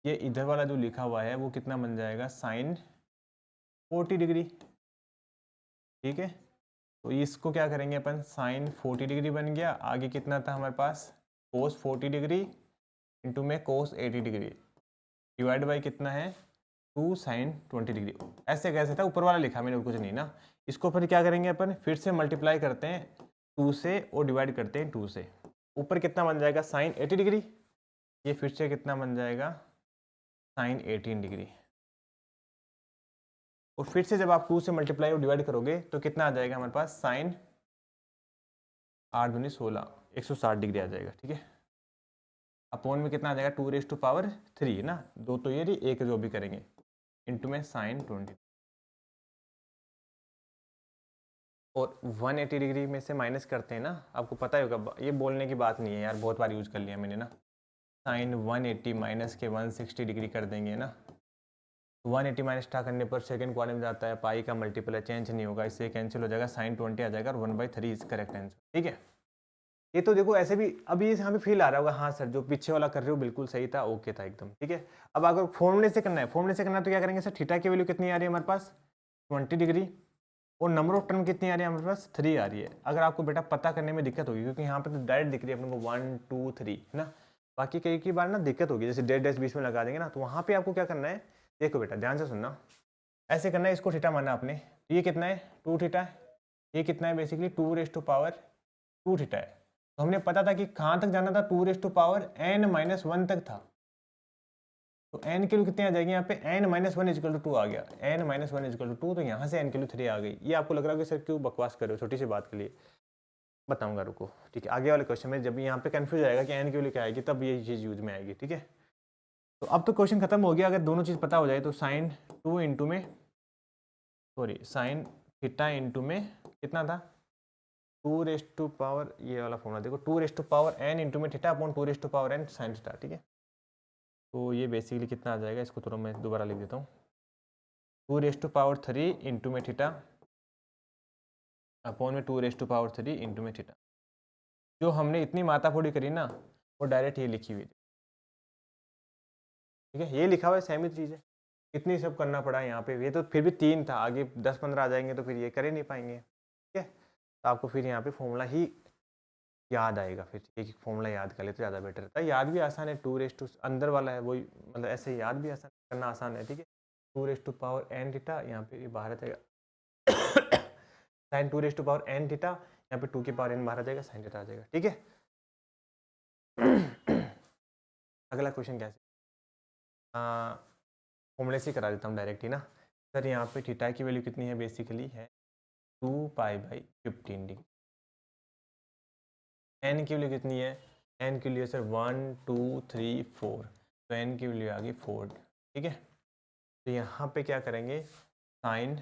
ये इधर वाला जो लिखा हुआ है वो कितना बन जाएगा साइन 40 डिग्री, ठीक है। तो इसको क्या करेंगे अपन, साइन 40 डिग्री बन गया, आगे कितना था हमारे पास कोस 40 डिग्री इंटू में कोस 80 डिग्री डिवाइड बाई कितना है 2 साइन 20 डिग्री। ऐसे कैसे था, ऊपर वाला लिखा मैंने, कुछ नहीं ना। इसको फिर क्या करेंगे अपन, फिर से मल्टीप्लाई करते हैं 2 से और डिवाइड करते हैं 2 से। ऊपर कितना बन जाएगा साइन 80 डिग्री, ये फिर से कितना बन जाएगा साइन 18 डिग्री, और फिर से जब आप 2 से मल्टीप्लाई और डिवाइड करोगे तो कितना आ जाएगा हमारे पास साइन 8 दूनी 16 160 डिग्री आ जाएगा, ठीक है। अपॉन में कितना आ जाएगा 2 रेज टू पावर 3 ना, दो तो ये रही, एक जो भी करेंगे इंटू में साइन 20, और 180 डिग्री में से माइनस करते हैं ना, आपको पता ही होगा, ये बोलने की बात नहीं है यार, बहुत बार यूज कर लिया मैंने ना। साइन 180 माइनस के 160 डिग्री कर देंगे ना, 180 माइनस था करने पर सेकंड क्वाड्रेंट में जाता है, पाई का मल्टीपल है, चेंज नहीं होगा, इससे कैंसिल हो जाएगा, साइन 20 आ जाएगा और 1/3 इज करेक्ट आंसर, ठीक है। ये तो देखो ऐसे भी अभी यहाँ पे फील आ रहा होगा, हाँ सर जो पीछे वाला कर रहे हो बिल्कुल सही था, ओके था एकदम, ठीक है। अब अगर फॉर्मूले से करना है, फॉर्मूले से करना है तो क्या करेंगे सर, थीटा की वैल्यू कितनी आ रही है हमारे पास 20 डिग्री, और नंबर ऑफ टर्म कितनी आ रही है हमारे पास 3 आ रही है। अगर आपको बेटा पता करने में दिक्कत होगी क्योंकि यहाँ पे तो डायरेक्ट दिख रही है अपने को 1 2 3 है ना, बाकी कई बार ना दिक्कत होगी, जैसे डेढ़ डैश बीच में लगा देंगे ना, तो वहाँ पे आपको क्या करना है, देखो बेटा ध्यान से सुनना, ऐसे करना है, इसको थीटा माना आपने, तो ये कितना है 2 थीटा है, ये कितना है बेसिकली 2 थीटा है। तो हमने पता था कि कहाँ तक जाना था, 2n-1 तक था, तो n की वैल्यू कितनी आ जाएगी यहाँ पे, n-1 = 2 आ गया, n-1 = 2, तो यहाँ से n की वैल्यू 3 आ गई। ये आपको लग रहा है कि सर क्यों बकवास कर रहे हो, छोटी सी बात के लिए बताऊंगा, रुको, ठीक है। आगे वाले क्वेश्चन में जब यहाँ पे कंफ्यूज आएगा कि n की वैल्यू क्या आएगी, तब ये चीज़ यूज में आएगी, ठीक है। तो अब तो क्वेश्चन खत्म हो गया, अगर दोनों चीज़ पता हो जाए तो साइन थीटा इंटू में कितना था, 2 ये वाला फॉर्मूला देखो, 2n इंटू में theta upon 2n sine theta, ठीक है। तो ये बेसिकली कितना आ जाएगा, इसको थोड़ा मैं दोबारा लिख देता हूँ, 2 इंटू में थीटा अपॉन में 2 इंटू में थीटा। जो हमने इतनी माताफोड़ी करी ना, वो डायरेक्ट ये लिखी हुई थी, ठीक है, ये लिखा हुआ है, सेम ही चीज़ है, इतनी सब करना पड़ा यहाँ पे, ये तो फिर भी 3 था, आगे 10-15 आ जाएंगे तो फिर ये कर ही नहीं पाएंगे, ठीक है। तो आपको फिर यहाँ पे फॉर्मूला ही याद आएगा, फिर एक फॉर्मूला याद कर ले तो ज़्यादा बेटर रहता है। याद भी आसान है, 2 अंदर वाला है वही, मतलब ऐसे याद भी आसान करना आसान है, ठीक है। 2n थीटा, यहाँ पे बाहर आ जाएगा साइन 2n थीटा, यहाँ पे 2n बाहर आ जाएगा, साइन थीटा आ जाएगा, ठीक है। अगला क्वेश्चन कैसे, फॉर्मूले से करा देता हूँ डायरेक्ट ही ना। सर यहाँ पे थीटा की वैल्यू कितनी है, बेसिकली है 2π/15 डिग्री। n की वैल्यू कितनी है, n की वैल्यू सर 1 2 3 4, तो n की वैल्यू आ गई 4, ठीक है। तो यहाँ पे क्या करेंगे, साइन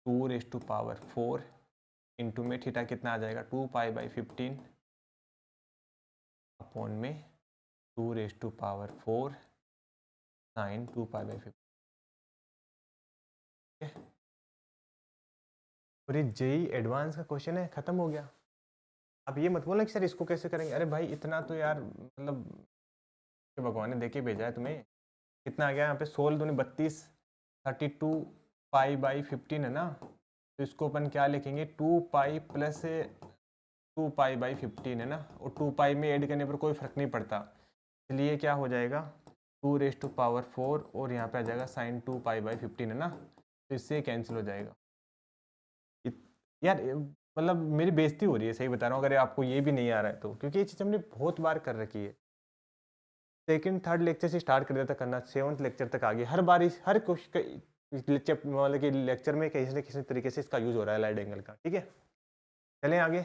2⁴ इंटू में थीटा कितना आ जाएगा, 2π/15 अपॉन में 2⁴ साइन 2π/15, ठीक है। और ये जेई एडवांस का क्वेश्चन है, खत्म हो गया। अब ये मत बोलना कि सर इसको कैसे करेंगे, अरे भाई इतना तो यार मतलब भगवान ने देके भेजा है तुम्हें। कितना आ गया यहाँ पे, 16 दूनी 32, 32π/15 है ना, तो इसको अपन क्या लिखेंगे, 2π प्लस 2π/15 है ना, और 2π में ऐड करने पर कोई फर्क नहीं पड़ता, इसलिए क्या हो जाएगा 2⁴ और यहाँ पे आ जाएगा साइन 2π/15 है ना, तो इससे कैंसिल हो जाएगा। यार मतलब मेरी बेइज्जती हो रही है, सही बता रहा हूँ, अगर आपको ये भी नहीं आ रहा है तो, क्योंकि ये चीज़ हमने बहुत बार कर रखी है। सेकंड थर्ड लेक्चर से स्टार्ट कर देता करना, 7th लेक्चर तक आ गई, हर बार हर लेक्चर मतलब कि लेक्चर में किसी न किसी तरीके से इसका यूज हो रहा है लाइट एंगल का, ठीक है। चलें आगे।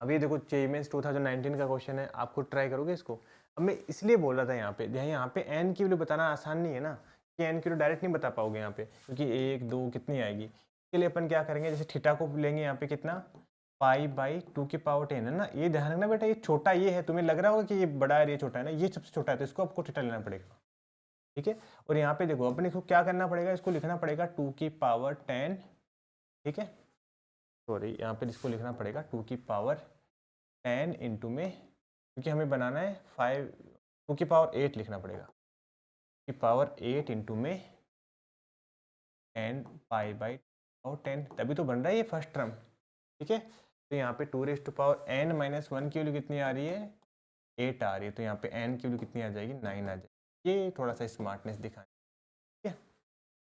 अभी देखो चेमेंस 2019 का क्वेश्चन है, आप खुद ट्राई करोगे इसको। अब मैं इसलिए बोल रहा था यहाँ पे n की वैल्यू बताना आसान नहीं है ना, कि n की वैल्यू डायरेक्ट नहीं बता पाओगे यहाँ पे, क्योंकि 1 2 कितनी आएगी। इसके लिए अपन क्या करेंगे, जैसे थीटा को लेंगे यहाँ पे कितना, π/2 है ना। ये ध्यान रखना बेटा, ये छोटा ये है, तुम्हें लग रहा होगा कि ये बड़ा है ये छोटा है ना, ये सबसे छोटा है, तो इसको आपको थीटा लेना पड़ेगा, ठीक है। और यहाँ पे देखो अपने को क्या करना पड़ेगा, इसको लिखना पड़ेगा 2⁻10, ठीक है। सॉरी यहाँ पे इसको लिखना पड़ेगा 2⁻10 इंटू में, क्योंकि हमें बनाना है 2⁸ लिखना पड़ेगा, 2⁸ इंटू में 10π/10, तभी तो बन रहा है ये फर्स्ट टर्म, ठीक है। तो यहाँ पे 2n-1 की वैल्यू कितनी आ रही है, 8 आ रही है, तो यहाँ पे n की वैल्यू कितनी आ जाएगी, 9 आ जाएगी। ये थोड़ा सा स्मार्टनेस दिखाना, ठीक है।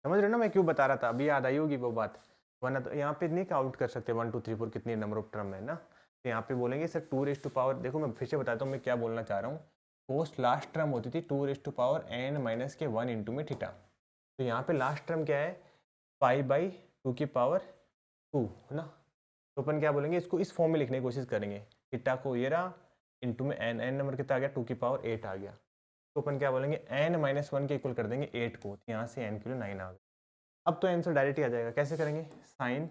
समझ रहे हो ना मैं क्यों बता रहा था, अभी याद आई होगी वो बात, वरना तो यहाँ पे नहीं काउंट कर सकते 1 2 3 4 कितनी नंबर ऑफ टर्म है ना। तो यहाँ पे बोलेंगे सर 2⁻, देखो मैं फिर से बताता हूँ मैं क्या बोलना चाह रहा हूँ। पोस्ट लास्ट टर्म होती थी 2⁻n-1 इंटू में थीटा, तो यहाँ पे लास्ट टर्म क्या है, π/2 है ना। तो अपन क्या बोलेंगे, इसको इस फॉर्म में लिखने की कोशिश करेंगे, थीटा को ये रहा इंटू में n नंबर कितना आ गया, 2⁸ आ गया, तो अपन क्या बोलेंगे n-1 के इक्वल कर देंगे 8 को, तो यहाँ से n की 9 आ गया। अब तो आंसर डायरेक्ट ही आ जाएगा, कैसे करेंगे, साइन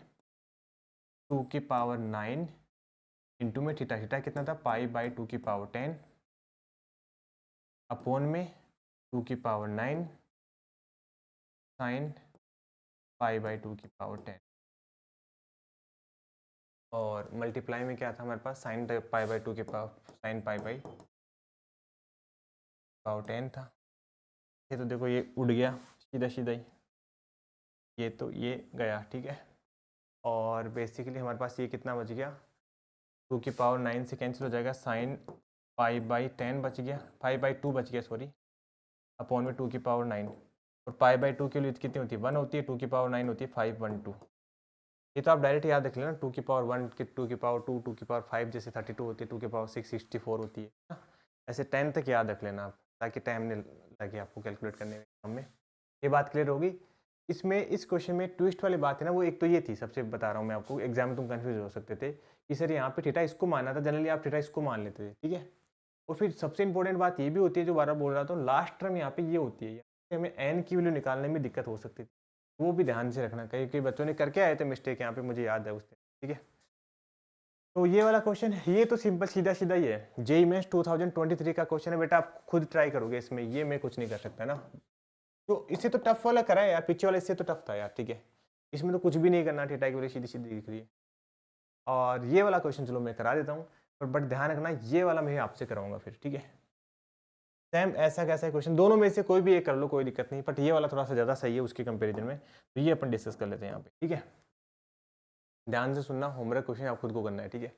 2⁻9 इंटू में थीटा, थीटा कितना था π/2⁻10 अपॉन में 2⁻9 साइन π/2⁻10, और मल्टीप्लाई में क्या था हमारे पास, साइन साइन π/10 था। ये तो देखो ये उड़ गया सीधा सीधा ही, ये तो ये गया, ठीक है। और बेसिकली हमारे पास ये कितना बच गया, 2⁻9 से कैंसिल हो जाएगा साइन 5/10 बच गया, 5/2 बच गया सॉरी, अपॉन में 2 की पावर 9, और पाई/2 की वैल्यू कितनी होती है 1 होती है, 2 की पावर 9 होती है 512। ये तो आप डायरेक्ट याद रख लेना, 2 की पावर 1 की 2 की पावर 2 2 की पावर 5 जैसे 32 होती है, 2 की पावर 6 64 होती है ना। ऐसे 10 तक याद रख लेना आप, ताकि टाइम नहीं लगे आपको कैलकुलेट करने में काम में। ये बात क्लियर होगी। इसमें इस क्वेश्चन में ट्विस्ट वाली बात है ना, वो एक तो ये थी, सबसे बता रहा हूँ मैं आपको, एग्जाम में तुम कंफ्यूज हो सकते थे कि सर यहाँ पे थीटा इसको मानना था, जनरली आप थीटा इसको मान लेते थे, ठीक है। और फिर सबसे इंपॉर्टेंट बात ये भी होती है जो बार बोल रहा था, लास्ट टर्म यहाँ पे ये होती है, हमें एन की वैल्यू निकालने में दिक्कत हो सकती थी, वो भी ध्यान से रखना। कई कई बच्चों ने करके आए थे मिस्टेक यहाँ पे, मुझे याद है उस दिन, ठीक है। तो ये वाला क्वेश्चन ये तो सिंपल सीधा सीधा ही है, जेईई मेंस 2023 का क्वेश्चन है बेटा, आप खुद ट्राई करोगे इसमें, ये मैं कुछ नहीं कर सकता ना। तो इससे तो टफ वाला करा है यार, पीछे वाला इससे तो टफ था यार, ठीक है। इसमें तो कुछ भी नहीं करना, थीटा की वैल्यू सीधी सीधी दिख रही है। और ये वाला क्वेश्चन चलो मैं करा देता हूँ, पर बट ध्यान रखना ये वाला मैं आपसे कराऊंगा फिर, ठीक है। सेम ऐसा कैसा क्वेश्चन, दोनों में से कोई भी एक कर लो, कोई दिक्कत नहीं, बट ये वाला थोड़ा सा ज़्यादा सही है उसके कंपेरिजन में, तो ये अपन डिस्कस कर लेते हैं यहाँ पे, ठीक है। ध्यान से सुनना, होमवर्क क्वेश्चन आप खुद को करना है, ठीक है।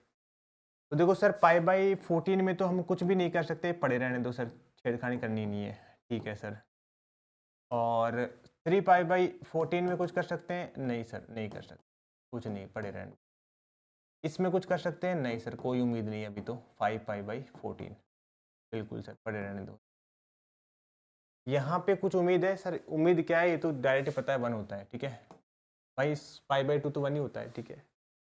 तो देखो सर, पाई/14 में तो हम कुछ भी नहीं कर सकते, पड़े रहने दो सर, छेड़खानी करनी नहीं है, ठीक है सर। और 3π/14 में कुछ कर सकते हैं? नहीं सर, नहीं कर सकते, कुछ नहीं, पड़े रहने। इसमें कुछ कर सकते हैं? नहीं सर, कोई उम्मीद नहीं है अभी तो। 5π/14 बिल्कुल सर, पड़े रहने दो। यहाँ पे कुछ उम्मीद है सर, उम्मीद क्या है, ये तो डायरेक्ट पता है 1 होता है, ठीक है भाई, π/2 तो 1 ही होता है, ठीक है।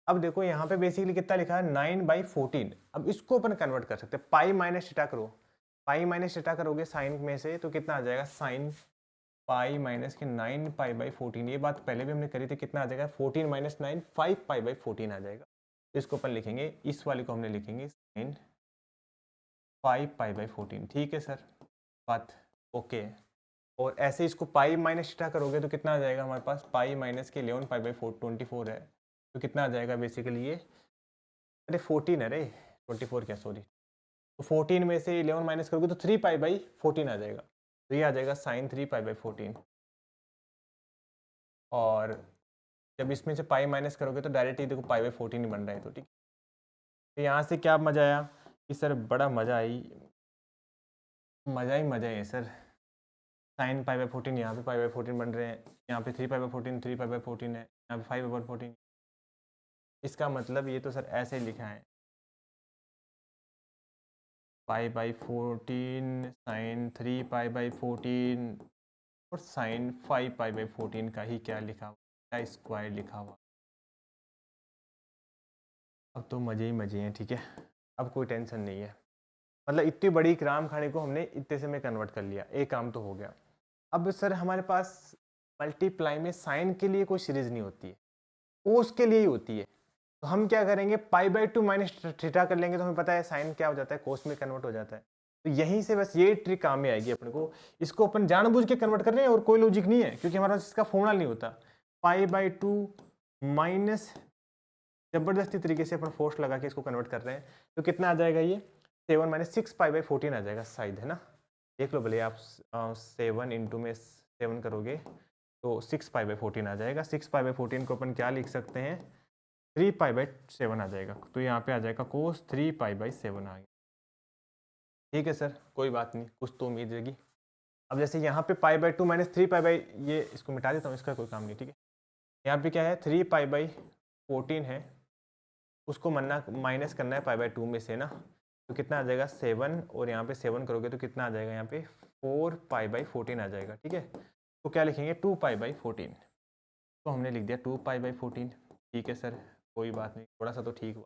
अब देखो यहाँ पे बेसिकली कितना लिखा है 9/14, अब इसको अपन कन्वर्ट कर सकते हैं, पाई माइनस थीटा करो, पाई माइनस थीटा करोगे साइन में से तो कितना आ जाएगा, साइन पाई माइनस के 9π/14, ये बात पहले भी हमने करी थी, कितना आ जाएगा 14 - 9 5π/14 आ जाएगा। तो इसको अपन लिखेंगे, इस वाले को हमने लिखेंगे साइन 5π/14, ठीक है सर, बात ओके। और ऐसे इसको पाई माइनस थीटा करोगे तो कितना आ जाएगा हमारे पास, पाई माइनस के 11π/4 24 है, तो कितना आ जाएगा बेसिकली ये, अरे 14 है रे, 24 क्या सॉरी, तो 14 में से 11 माइनस करोगे तो 3π/14 आ जाएगा, तो ये आ जाएगा साइन 3π/14। और जब इसमें से पाई माइनस करोगे तो डायरेक्ट ही देखो π/14 ही बन रहा है, तो ठीक। तो यहाँ से क्या मज़ा आया कि सर बड़ा मज़ा आई, मज़ा ही मज़ा है सर। साइन π/14, यहाँ पे π/14 बन रहे हैं, यहाँ पे 3π/14 3π/14 है, यहाँ पे 5/14। इसका मतलब ये तो सर ऐसे लिखा है, π/14 साइन 3π/14 और साइन 5π/14 का ही क्या लिखा हुआ, क्या स्क्वायर लिखा हुआ। अब तो मज़े ही मज़े हैं, ठीक है, अब कोई टेंशन नहीं है, मतलब इतनी बड़ी कराम खाने को हमने इतने से में कन्वर्ट कर लिया, एक काम तो हो गया। अब सर हमारे पास मल्टीप्लाई में साइन के लिए कोई सीरीज नहीं होती है, कोस के लिए ही होती है, तो हम क्या करेंगे, π/2 माइनस थीटा कर लेंगे, तो हमें पता है साइन क्या हो जाता है, कोस में कन्वर्ट हो जाता है। तो यहीं से बस ये ट्रिक काम में आएगी अपने को, इसको अपन जानबूझ के कन्वर्ट कर रहे हैं और कोई लॉजिक नहीं है, क्योंकि हमारे पास इसका फॉर्मूला नहीं होता। π/2 माइनस जबरदस्ती तरीके से अपन फोर्स लगा के इसको कन्वर्ट कर रहे हैं, तो कितना आ जाएगा ये 7 - 6π/14 आ जाएगा शायद, है ना, देख लो भले आप 7 इंटू में 7 करोगे तो 6π/14 आ जाएगा। 6π/14 को अपन क्या लिख सकते हैं, 3π/7 आ जाएगा, तो यहाँ पे आ जाएगा कोस 3π/7 आ गया, ठीक है सर, कोई बात नहीं, कुछ तो उम्मीद रहेगी। अब जैसे यहाँ पे π/2 माइनस 3π, ये इसको मिटा देता हूँ, इसका कोई काम नहीं, ठीक है। यहाँ पे क्या है 3π/14 है, उसको माइनस करना है π/2 में से ना, तो कितना आ जाएगा 7, और यहाँ पे 7 करोगे तो कितना आ जाएगा, यहाँ पे 4π/14 आ जाएगा, ठीक है। तो क्या लिखेंगे 2π/14, तो हमने लिख दिया 2π/14, ठीक है सर, कोई बात नहीं, थोड़ा सा तो ठीक हुआ।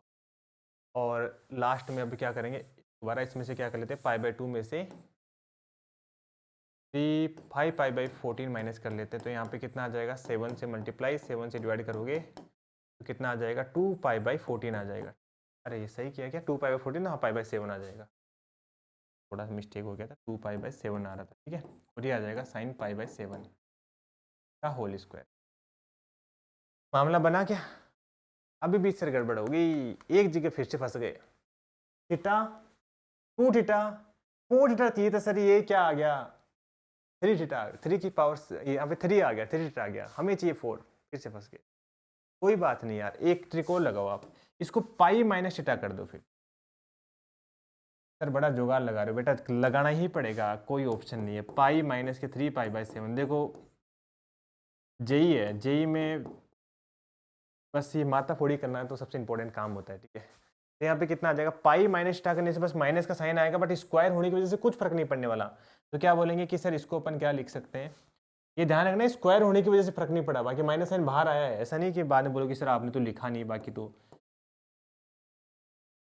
और लास्ट में अब क्या करेंगे, दोबारा इसमें से क्या कर लेते हैं, π/2 में से 5π/14 माइनस कर लेते हैं, तो यहाँ पे कितना आ जाएगा, 7 से मल्टीप्लाई 7 से डिवाइड करोगे तो कितना आ जाएगा, 2π/14 आ जाएगा। अरे ये सही किया क्या, 2π/14, हाँ π/7 आ जाएगा, थोड़ा सा मिस्टेक हो गया था, 2π/7 आ रहा था, ठीक है। और ये आ जाएगा साइन π/7 का होल स्क्वायर। मामला बना क्या, अभी बीच से गड़बड़ हो गई, एक जगह फिर से फंस गए, थीटा 2 थीटा 4 थीटा चाहिए था सर, ये क्या आ गया 3 थीटा, 3 की पावर यहाँ पे 3 आ गया, 3 थीटा आ गया, हमें चाहिए 4, फिर से फंस गए। कोई बात नहीं यार, एक ट्रिक और लगाओ आप, इसको पाई माइनस थीटा कर दो, फिर सर बड़ा जुगाड़ लगा रहे हो बेटा, लगाना ही पड़ेगा, कोई ऑप्शन नहीं है। पाई माइनस के 3π/7, देखो जेई है, जेई में बस ये माथा फोड़ी करना है तो सबसे इंपॉर्टेंट काम होता है, ठीक है। तो यहाँ पे कितना आ जाएगा, पाई माइनस स्टार करने से बस माइनस का साइन आएगा, बट स्क्वायर होने की वजह से कुछ फर्क नहीं पड़ने वाला। तो क्या बोलेंगे कि सर इसको अपन क्या लिख सकते हैं, ये ध्यान रखना, स्क्वायर होने की वजह से फर्क नहीं पड़ा, बाकी माइनस साइन बाहर आया है, ऐसा नहीं कि बाद में बोलो कि सर आपने तो लिखा नहीं, बाकी तो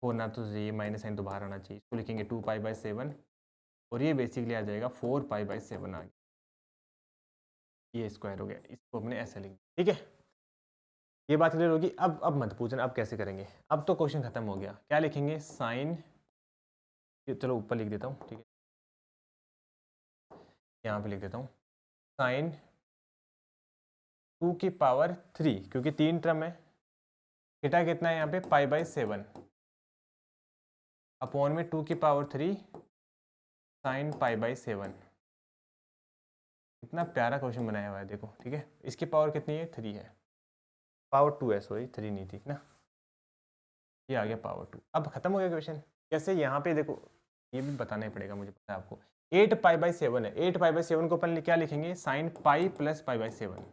होना तो चाहिए, माइनस साइन तो बाहर आना चाहिए। इसको लिखेंगे 2π/7 और ये बेसिकली आ जाएगा 4π/7 आ गया, ये स्क्वायर हो गया, इसको अपने ऐसे लिख, ठीक है। ये बात क्लियर होगी। अब मत पूछना अब कैसे करेंगे, अब तो क्वेश्चन खत्म हो गया। क्या लिखेंगे, साइन, चलो ऊपर लिख देता हूँ, ठीक है, यहाँ पे लिख देता हूँ, साइन 2⁻3, क्योंकि 3 टर्म है, थीटा कितना है यहाँ पे π/7 अपॉन में 2⁻3 साइन π/7। इतना प्यारा क्वेश्चन बनाया हुआ है देखो, ठीक है। इसकी पावर कितनी है, 3 है, पावर 2 है, सॉरी 3 नहीं थी ना, ये आ गया पावर 2। अब खत्म हो गया क्वेश्चन। कैसे, यहाँ पे देखो, ये भी बताना ही पड़ेगा मुझे, पता है आपको, 8π/7 है, 8π/7 को अपन क्या लिखेंगे, साइन पाई प्लस π/7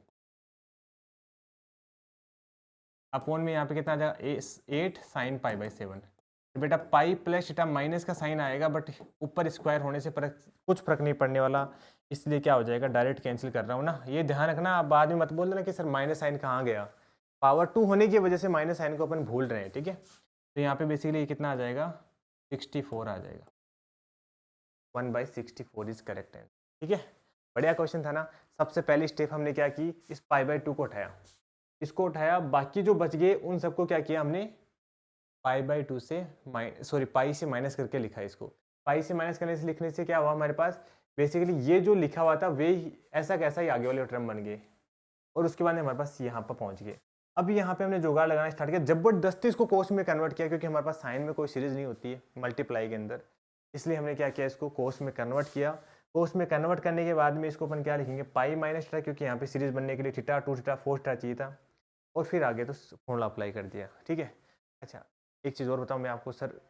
अपॉन में यहाँ पे कितना आ जाएगा, 8 साइन π/7। तो बेटा पाई प्लस थीटा माइनस का साइन आएगा, बट ऊपर स्क्वायर होने से कुछ फर्क नहीं पड़ने वाला, इसलिए क्या हो जाएगा, डायरेक्ट कैंसिल कर रहा हूँ ना। ये ध्यान रखना, आप बाद में मत बोल देना कि सर माइनस साइन कहाँ गया, पावर 2 होने की वजह से माइनस साइन को अपन भूल रहे हैं, ठीक है। तो यहाँ पे बेसिकली कितना आ जाएगा, 64 आ जाएगा, 1/64 इज करेक्ट है, ठीक है। बढ़िया क्वेश्चन था ना। सबसे पहली स्टेप हमने क्या की, इस π/2 को उठाया, इसको उठाया, बाकी जो बच गए उन सबको क्या किया हमने, π/2 से पाई से माइनस करके लिखा है इसको। पाई से माइनस करने से लिखने से क्या हुआ, हमारे पास बेसिकली ये जो लिखा हुआ था वे ऐसा कैसा ही आगे वाले टर्म बन गए, और उसके बाद हमारे पास यहाँ पर पहुँच गए। अब यहाँ पे हमने जुगाड़ लगाना स्टार्ट किया, जबरदस्ती इसको कोस में कन्वर्ट किया, क्योंकि हमारे पास साइन में कोई सीरीज नहीं होती है मल्टीप्लाई के अंदर, इसलिए हमने क्या किया, इसको कोस में कन्वर्ट किया। कोस में कन्वर्ट करने के बाद में इसको अपन क्या लिखेंगे, पाई माइनस थीटा, क्योंकि यहाँ पे सीरीज बनने के लिए थीटा 2 थीटा 4 थीटा चाहिए था, और फिर आगे तो फॉर्मूला अप्लाई कर दिया, ठीक है। अच्छा एक चीज़ और बताऊँ मैं आपको, सर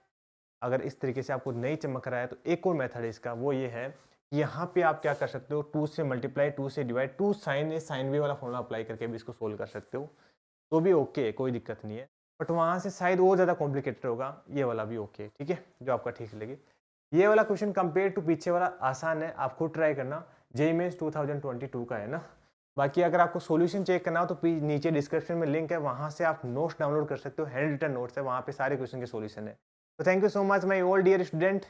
अगर इस तरीके से आपको नहीं चमक रहा है तो एक और मेथड है इसका, वो ये है कि यहाँ पे आप क्या कर सकते हो, 2 से मल्टीप्लाई 2 से डिवाइड 2 साइन वे वाला फॉर्मूला अप्लाई करके भी इसको सोल्व कर सकते हो, तो भी ओके, कोई दिक्कत नहीं है। बट वहाँ से शायद और ज़्यादा कॉम्प्लिकेटेड होगा, ये वाला भी ओके, ठीक है, जो आपका ठीक लगे। ये वाला क्वेश्चन कंपेयर टू पीछे वाला आसान है, आप खुद ट्राई करना, जेईई मेंस 2022 का है ना। बाकी अगर आपको सॉल्यूशन चेक करना हो तो नीचे डिस्क्रिप्शन में लिंक है, वहाँ से आप नोट्स डाउनलोड कर सकते हो, हैंड रिटन नोट्स है, वहाँ पे सारे क्वेश्चन के सॉल्यूशन है। तो thank you so much my all dear student.